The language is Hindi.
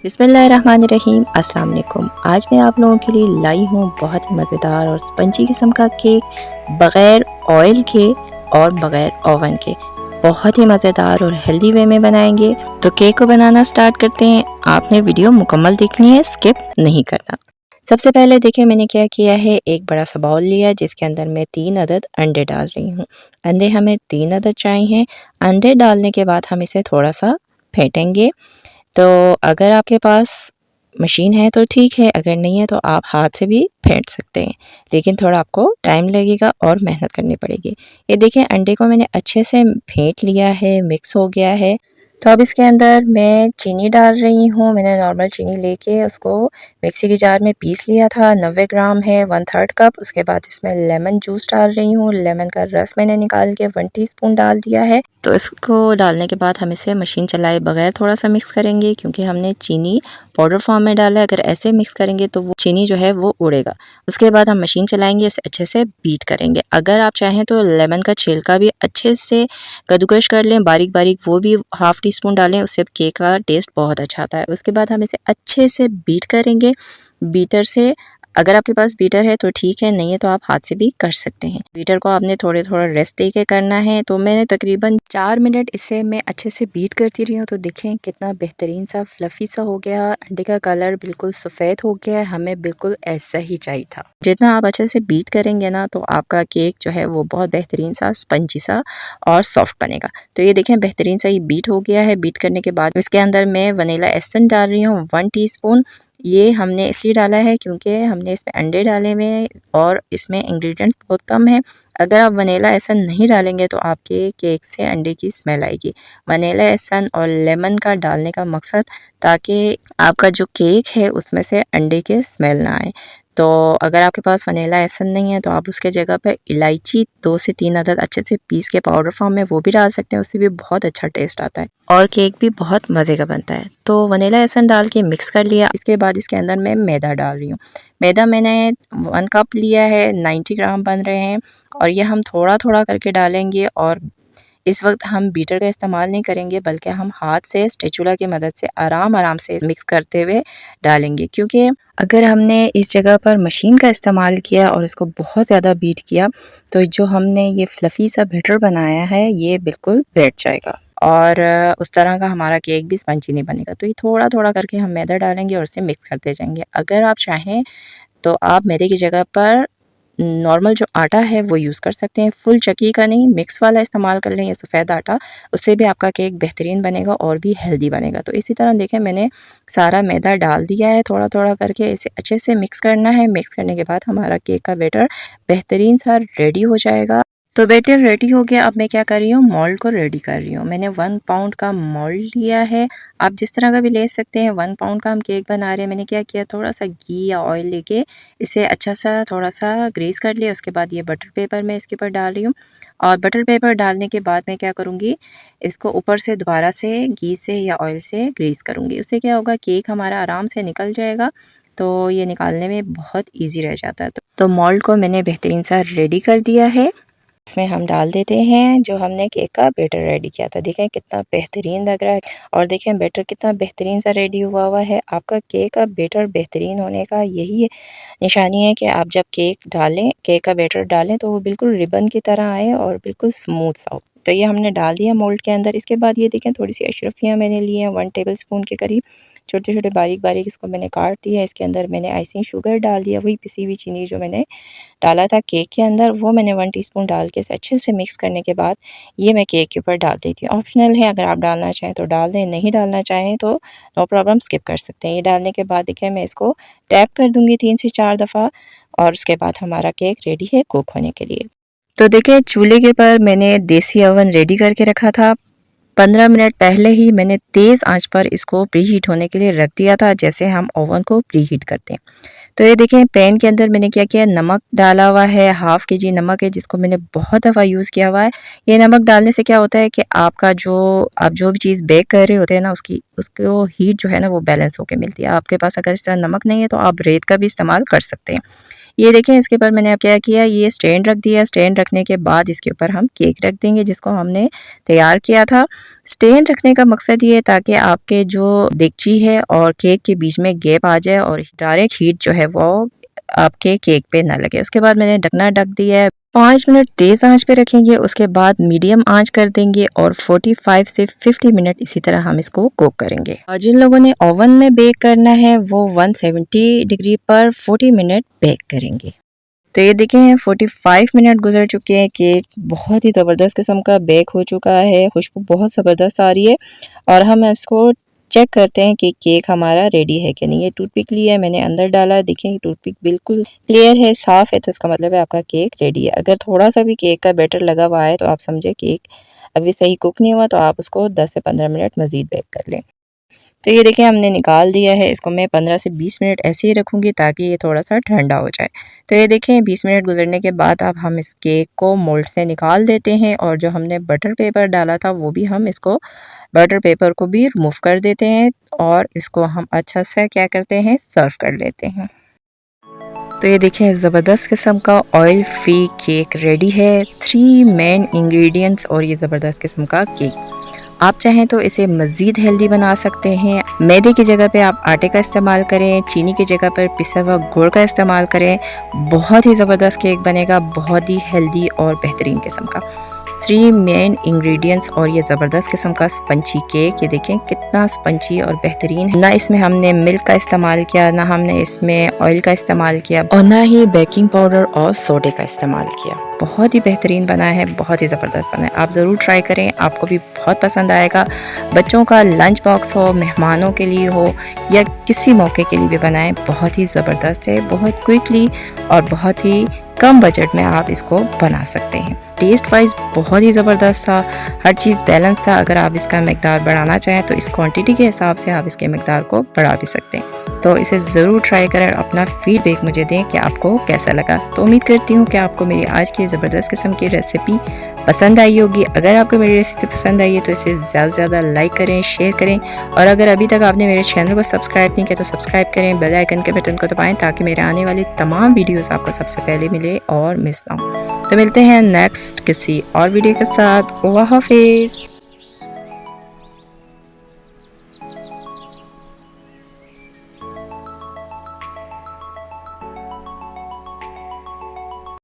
बिस्मिल्लाहिर्रहमानिर्रहीम। अस्सलाम वालेकुम। आज मैं आप लोगों के लिए लाई हूँ बहुत ही मज़ेदार और स्पंजी किस्म का केक, बग़ैर ऑयल के और बग़ैर ओवन के। बहुत ही मज़ेदार और हेल्दी वे में बनाएंगे। तो केक को बनाना स्टार्ट करते हैं। आपने वीडियो मुकम्मल देखनी है, स्किप नहीं करना। सबसे पहले देखिए मैंने क्या किया है, एक बड़ा सा बाउल लिया जिसके अंदर मैं 3 अदद अंडे डाल रही हूँ। अंडे हमें 3 अदद चाहिए। अंडे डालने के बाद हम इसे थोड़ा सा फेंटेंगे। तो अगर आपके पास मशीन है तो ठीक है, अगर नहीं है तो आप हाथ से भी फेंट सकते हैं, लेकिन थोड़ा आपको टाइम लगेगा और मेहनत करनी पड़ेगी। ये देखें अंडे को मैंने अच्छे से फेंट लिया है, मिक्स हो गया है। तो अब इसके अंदर मैं चीनी डाल रही हूँ। मैंने नॉर्मल चीनी लेके उसको मिक्सी के जार में पीस लिया था। 90 ग्राम है, 1/3 कप। उसके बाद इसमें लेमन जूस डाल रही हूँ। लेमन का रस मैंने निकाल के 1 टीस्पून डाल दिया है। तो इसको डालने के बाद हम इसे मशीन चलाए बगैर थोड़ा सा मिक्स करेंगे, क्योंकि हमने चीनी पाउडर फॉर्म में डाला है। अगर ऐसे मिक्स करेंगे तो वो चीनी जो है वो उड़ेगा। उसके बाद हम मशीन चलाएंगे, इसे अच्छे से बीट करेंगे। अगर आप चाहें तो लेमन का छिलका भी अच्छे से कद्दूकश कर लें, बारीक बारीक, वो भी ½ टीस्पून डालें, उससे केक का टेस्ट बहुत अच्छा आता है। उसके बाद हम इसे अच्छे से बीट करेंगे बीटर से। अगर आपके पास बीटर है तो ठीक है, नहीं है तो आप हाथ से भी कर सकते हैं। बीटर को आपने थोड़े थोड़ा रेस्ट दे के करना है। तो मैंने तकरीबन 4 मिनट इसे मैं अच्छे से बीट करती रही हूँ। तो देखें कितना बेहतरीन सा फ्लफ़ी सा हो गया। अंडे का कलर बिल्कुल सफ़ेद हो गया है, हमें बिल्कुल ऐसा ही चाहिए था। जितना आप अच्छे से बीट करेंगे ना, तो आपका केक जो है वो बहुत बेहतरीन सा स्पंजी सा और सॉफ्ट बनेगा। तो ये देखें बेहतरीन सा ये बीट हो गया है। बीट करने के बाद इसके अंदर मैं वनीला एसेंस डाल रही हूँ 1 टीस्पून। ये हमने इसलिए डाला है क्योंकि हमने इसमें अंडे डाले हुए हैं और इसमें इंग्रेडिएंट्स बहुत कम है। अगर आप वनीला एसेंस नहीं डालेंगे तो आपके केक से अंडे की स्मेल आएगी। वनीला एसेंस और लेमन का डालने का मकसद ताकि आपका जो केक है उसमें से अंडे के स्मेल ना आए। तो अगर आपके पास वनीला एसेंस नहीं है तो आप उसके जगह पर इलायची 2 से 3 अदद अच्छे से पीस के पाउडर फॉर्म में वो भी डाल सकते हैं, उससे भी बहुत अच्छा टेस्ट आता है और केक भी बहुत मज़े का बनता है। तो वनीला एसेंस डाल के मिक्स कर लिया। इसके बाद इसके अंदर मैं मैदा डाल रही हूँ। मैदा मैंने 1 कप लिया है, 90 ग्राम बन रहे हैं और ये हम थोड़ा थोड़ा करके डालेंगे। और इस वक्त हम बीटर का इस्तेमाल नहीं करेंगे, बल्कि हम हाथ से स्पैचुला की मदद से आराम आराम से मिक्स करते हुए डालेंगे, क्योंकि अगर हमने इस जगह पर मशीन का इस्तेमाल किया और इसको बहुत ज़्यादा बीट किया तो जो हमने ये फ्लफ़ी सा बैटर बनाया है ये बिल्कुल बैठ जाएगा और उस तरह का हमारा केक भी स्पंजी नहीं बनेगा। तो ये थोड़ा थोड़ा करके हम मैदा डालेंगे और उसे मिक्स करते जाएंगे। अगर आप चाहें तो आप मैदे की जगह पर नॉर्मल जो आटा है वो यूज़ कर सकते हैं, फुल चक्की का नहीं, मिक्स वाला इस्तेमाल कर लें या सफ़ेद आटा, उससे भी आपका केक बेहतरीन बनेगा और भी हेल्दी बनेगा। तो इसी तरह देखें मैंने सारा मैदा डाल दिया है, थोड़ा थोड़ा करके इसे अच्छे से मिक्स करना है। मिक्स करने के बाद हमारा केक का बैटर बेहतरीन सा रेडी हो जाएगा। तो बैटर रेडी हो गया। अब मैं क्या कर रही हूँ, मोल्ड को रेडी कर रही हूँ। मैंने 1 पाउंड का मोल्ड लिया है, आप जिस तरह का भी ले सकते हैं। 1 पाउंड का हम केक बना रहे हैं। मैंने क्या किया, थोड़ा सा घी या ऑयल लेके इसे अच्छा सा थोड़ा सा ग्रीस कर लिया। उसके बाद ये बटर पेपर मैं इसके ऊपर डाल रही हूँ और बटर पेपर डालने के बाद मैं क्या करूँगी, इसको ऊपर से दोबारा से घी से या ऑयल से ग्रीस करूँगी। उससे क्या होगा, केक हमारा आराम से निकल जाएगा। तो ये निकालने में बहुत ईजी रह जाता है। तो मोल्ड को मैंने बेहतरीन सा रेडी कर दिया है। इसमें हम डाल देते हैं जो हमने केक का बैटर रेडी किया था। देखें कितना बेहतरीन लग रहा है और देखें बैटर कितना बेहतरीन सा रेडी हुआ हुआ है। आपका केक का बैटर बेहतरीन होने का यही निशानी है कि आप जब केक डालें, केक का बैटर डालें तो वो बिल्कुल रिबन की तरह आए और बिल्कुल स्मूथ सा हो। तो ये हमने डाल दिया मोल्ड के अंदर। इसके बाद ये देखें थोड़ी सी अशरफियाँ मैंने ली हैं 1 टेबल स्पून के करीब, छोटे छोटे बारीक बारीक इसको मैंने काट दिया। इसके अंदर मैंने आइसिंग शुगर डाल दिया, वही पिसी हुई चीनी जो मैंने डाला था केक के अंदर, वो मैंने 1 टीस्पून डाल के इसे अच्छे से मिक्स करने के बाद ये मैं केक के ऊपर डाल देती हूँ। ऑप्शनल है, अगर आप डालना चाहें तो डाल दें, नहीं डालना चाहें तो नो प्रॉब्लम, स्किप कर सकते हैं। ये डालने के बाद देखिए मैं इसको टैप कर दूँगी 3 से 4 दफ़ा और उसके बाद हमारा केक रेडी है कुक होने के लिए। तो देखिए चूल्हे के ऊपर मैंने देसी ओवन रेडी करके रखा था। 15 मिनट पहले ही मैंने तेज़ आंच पर इसको प्री हीट होने के लिए रख दिया था, जैसे हम ओवन को प्री हीट करते हैं। तो ये देखें पैन के अंदर मैंने क्या किया, नमक डाला हुआ है, ½ kg नमक है जिसको मैंने बहुत दफ़ा यूज़ किया हुआ है। ये नमक डालने से क्या होता है कि आप जो भी चीज़ बेक कर रहे होते हैं ना, उसकी उसको हीट जो है ना वो बैलेंस होकर मिलती है। आपके पास अगर इस तरह नमक नहीं है तो आप रेत का भी इस्तेमाल कर सकते हैं। ये देखें, इसके ऊपर मैंने अब क्या किया, ये स्टैंड रख दिया। स्टैंड रखने के बाद इसके ऊपर हम केक रख देंगे जिसको हमने तैयार किया था। स्टैंड रखने का मकसद ये है ताकि आपके जो देगची है और केक के बीच में गैप आ जाए और डायरेक्ट हीट जो है वो आपके केक पे ना लगे। उसके बाद मैंने ढकना ढक दिया है। 5 मिनट तेज़ आंच पे रखेंगे, उसके बाद मीडियम आंच कर देंगे और 45 से 50 मिनट इसी तरह हम इसको कुक करेंगे। और जिन लोगों ने ओवन में बेक करना है वो 170 डिग्री पर 40 मिनट बेक करेंगे। तो ये देखें 45 मिनट गुजर चुके हैं। केक बहुत ही ज़बरदस्त किस्म का बेक हो चुका है, खुशबू बहुत ज़बरदस्त आ रही है। और हम इसको चेक करते हैं कि केक हमारा रेडी है कि नहीं। ये टूथपिक लिया है, मैंने अंदर डाला है, देखें टूथपिक बिल्कुल क्लियर है, साफ़ है, तो इसका मतलब है आपका केक रेडी है। अगर थोड़ा सा भी केक का बैटर लगा हुआ है तो आप समझे केक अभी सही कुक नहीं हुआ, तो आप उसको 10 से 15 मिनट मज़ीद बेक कर लें। तो ये देखें हमने निकाल दिया है। इसको मैं 15 से 20 मिनट ऐसे ही रखूँगी ताकि ये थोड़ा सा ठंडा हो जाए। तो ये देखें 20 मिनट गुजरने के बाद अब हम इस केक को मोल्ड से निकाल देते हैं और जो हमने बटर पेपर डाला था वो भी हम इसको बटर पेपर को भी रिमूव कर देते हैं और इसको हम अच्छा सा क्या करते हैं, सर्व कर लेते हैं। तो ये देखें ज़बरदस्त किस्म का ऑयल फ्री केक रेडी है। 3 मेन इंग्रेडिएंट्स और ये ज़बरदस्त किस्म का केक। आप चाहें तो इसे मज़ीद हेल्दी बना सकते हैं। मैदे की जगह पे आप आटे का इस्तेमाल करें, चीनी की जगह पर पिसा हुआ गुड़ का इस्तेमाल करें। बहुत ही ज़बरदस्त केक बनेगा, बहुत ही हेल्दी और बेहतरीन किस्म का। 3 मेन इंग्रेडिएंट्स और ये ज़बरदस्त किस्म का स्पंची केक। ये देखें कितना स्पंची और बेहतरीन है। ना इसमें हमने मिल्क का इस्तेमाल किया, ना हमने इसमें ऑयल का इस्तेमाल किया और ना ही बेकिंग पाउडर और सोडे का इस्तेमाल किया। बहुत ही बेहतरीन बना है, बहुत ही ज़बरदस्त बना है। आप ज़रूर ट्राई करें, आपको भी बहुत पसंद आएगा। बच्चों का लंच बॉक्स हो, मेहमानों के लिए हो या किसी मौके के लिए भी बनाएं, बहुत ही ज़बरदस्त है। बहुत क्विकली और बहुत ही कम बजट में आप इसको बना सकते हैं। टेस्ट वाइज बहुत ही ज़बरदस्त था, हर चीज़ बैलेंस था। अगर आप इसका मिकदार बढ़ाना चाहें तो इस क्वांटिटी के हिसाब से आप इसके मिकदार को बढ़ा भी सकते हैं। तो इसे ज़रूर ट्राई करें, अपना फीडबैक मुझे दें कि आपको कैसा लगा। तो उम्मीद करती हूँ कि आपको मेरी आज की ज़बरदस्त किस्म की रेसिपी पसंद आई होगी। अगर आपको मेरी रेसिपी पसंद आई है तो इसे ज़्यादा से ज़्यादा लाइक करें, शेयर करें और अगर अभी तक आपने मेरे चैनल को सब्सक्राइब नहीं किया तो सब्सक्राइब करें, बेल आइकन के बटन को दबाएं ताकि मेरे आने वाली तमाम वीडियोस आपको सबसे पहले मिले और मिस ना हो। तो मिलते हैं नेक्स्ट किसी और वीडियो के साथ। अल्लाह हाफिज़।